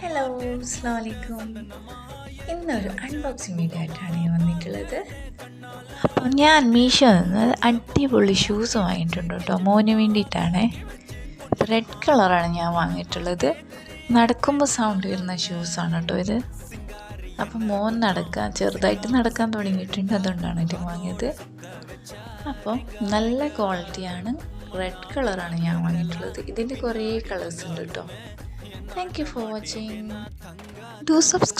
Hello, അസ്സലാമു അലൈക്കും. ഇന്നൊരു അൺബോക്സിങ് വീഡിയോ ആയിട്ടാണ് ഞാൻ വന്നിട്ടുള്ളത്. അപ്പോൾ ഞാൻ മീഷോ നിന്ന് അടിപൊളി ഷൂസ് വാങ്ങിയിട്ടുണ്ട് കേട്ടോ. മോന് വേണ്ടിയിട്ടാണ്. റെഡ് കളറാണ് ഞാൻ വാങ്ങിയിട്ടുള്ളത്. നടക്കുമ്പോൾ സൗണ്ട് വരുന്ന ഷൂസാണ് കേട്ടോ ഇത്. അപ്പം മോൻ ചെറുതായിട്ട് നടക്കാൻ തുടങ്ങിയിട്ടുണ്ട്, അതുകൊണ്ടാണ് ഇത് വാങ്ങിയത്. അപ്പോൾ നല്ല ക്വാളിറ്റിയാണ്. റെഡ് കളറാണ് ഞാൻ വാങ്ങിയിട്ടുള്ളത്. ഇതിൻ്റെ കുറേ കളേഴ്സ് ഉണ്ട് കേട്ടോ. Thank you for watching. Do subscribe.